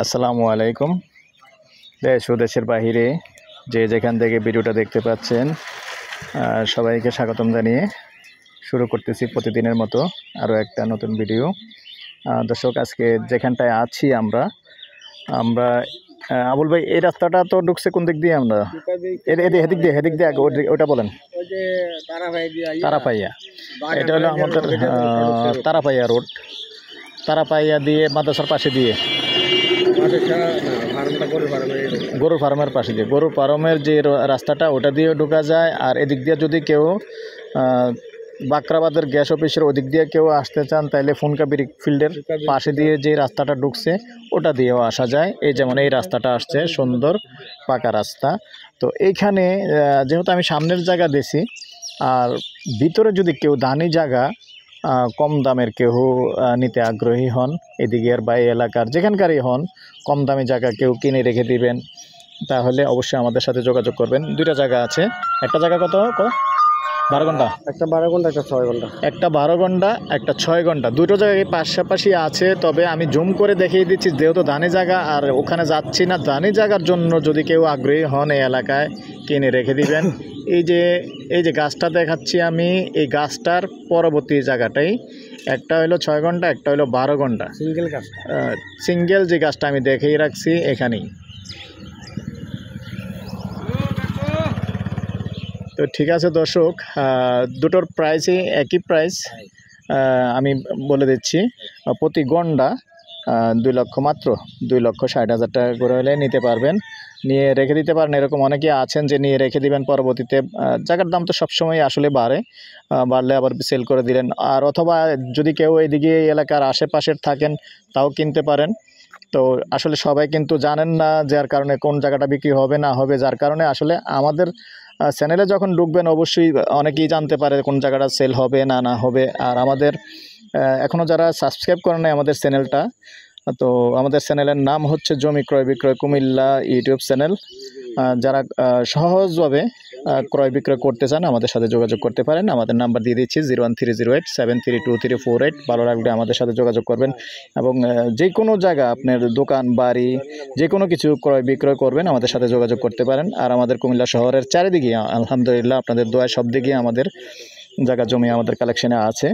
আসসালামু আলাইকুম। দেশ ও দেশের বাহিরে যে যেখান থেকে ভিডিওটা দেখতে পাচ্ছেন সবাইকে স্বাগতম জানিয়ে শুরু করতেছি প্রতিদিনের মতো আরও একটা নতুন ভিডিও। দর্শক, আজকে যেখানটায় আছি আমরা আবুল ভাই, এই রাস্তাটা তো ঢুকছে কোন দিক দিয়ে? আমরা এদিক দিয়ে আগে ওটা বলেন। তারাপাইয়া, এটা হলো আমাদের তারাপাইয়া রোড। তারাপাইয়া দিয়ে মাদ্রাসার পাশে দিয়ে গরুর ফার্মের পাশে দিয়ে গরুর ফার্মের যে রাস্তাটা ওটা দিয়েও ঢোকা যায়। আর এদিক দিয়ে যদি কেউ বাকরাবাদের গ্যাস অফিসের ওদিক দিয়ে কেউ আসতে চান তাহলে ফুনকা ব্রিক ফিল্ডের পাশে দিয়ে যে রাস্তাটা ঢুকছে ওটা দিয়েও আসা যায়। এই যেমন এই রাস্তাটা আসছে, সুন্দর পাকা রাস্তা। তো এইখানে যেহেতু আমি সামনের জায়গা দিছি, আর ভিতরে যদি কেউ দানি জায়গা কম দামের কেউ নিতে আগ্রহী হন, এদিকের বা এই এলাকার যেখানকারই হন, কম দামি জায়গা কেউ কিনে রেখে দিবেন, তাহলে অবশ্যই আমাদের সাথে যোগাযোগ করবেন। দুইটা জায়গা আছে। একটা জায়গা কত 12 ঘন্টা, একটা 12 ঘন্টা, একটা 6 ঘন্টা। একটা 12 ঘন্টা, একটা 6 ঘন্টা, দুটো জায়গায় পাশাপাশি আছে। তবে আমি জুম করে দেখিয়ে দিচ্ছি, যেহেতু দানি জায়গা আর ওখানে যাচ্ছি না। দানি জায়গার জন্য যদি কেউ আগ্রহী হন এই এলাকায় কিনে রেখে দিবেন। এই যে গাছটা দেখাচ্ছি আমি, এই গাছটার পরবর্তী জায়গাটাই একটা হলো 6 ঘন্টা, একটা হলো 12 ঘন্টা। সিঙ্গেল গাছ, সিঙ্গেল যে গাছটা আমি দেখেই রাখছি এখানেই। তো ঠিক আছে দর্শক, দুটোর প্রাইসই একই প্রাইস। আমি বলে দিচ্ছি, প্রতি গন্ডা 2 লক্ষ, মাত্র 2,60,000 টাকা করে হলে নিতে পারবেন, নিয়ে রেখে দিতে পারেন। এরকম অনেকেই আছেন যে নিয়ে রেখে দিবেন, পরবর্তীতে জায়গার দাম তো সবসময় আসলে বাড়লে আবার সেল করে দিলেন। আর অথবা যদি কেউ এদিকে এলাকার আশেপাশের থাকেন তাও কিনতে পারেন। তো আসলে সবাই কিন্তু জানেন না, যার কারণে কোন জায়গাটা বিক্রি হবে না হবে, যার কারণে আসলে আমাদের চ্যানেলে যখন ঢুকবেন অবশ্যই অনেকেই জানতে পারে কোন জায়গাটা সেল হবে না হবে। আর আমাদের এখনও যারা সাবস্ক্রাইব করেন নাই আমাদের চ্যানেলটা, তো আমাদের চ্যানেলের নাম হচ্ছে জমি ক্রয় বিক্রয় কুমিল্লা ইউটিউব চ্যানেল। যারা সহজভাবে ক্রয় বিক্রয় করতে চান আমাদের সাথে যোগাযোগ করতে পারেন। আমাদের নাম্বার দিয়ে দিচ্ছি 01308732348। ভালো লাগলে আমাদের সাথে যোগাযোগ করবেন। এবং যে কোনো জায়গা, আপনার দোকান বাড়ি যে কোনো কিছু ক্রয় বিক্রয় করবেন আমাদের সাথে যোগাযোগ করতে পারেন। আর আমাদের কুমিল্লা শহরের চারিদিকে আলহামদুলিল্লাহ আপনাদের দোয়া সব দিকে আমাদের জায়গা জমি আমাদের কালেকশনে আছে।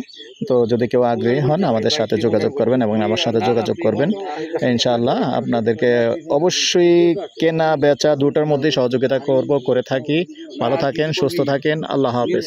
তো যদি কেউ আগ্রহী হন আমাদের সাথে যোগাযোগ করবেন এবং আমার সাথে যোগাযোগ করবেন, ইনশাআল্লাহ আপনাদেরকে অবশ্যই কেনা বেচা দুটোর মধ্যেই সহযোগিতা করে থাকি। ভালো থাকেন, সুস্থ থাকেন, আল্লাহ হাফেজ।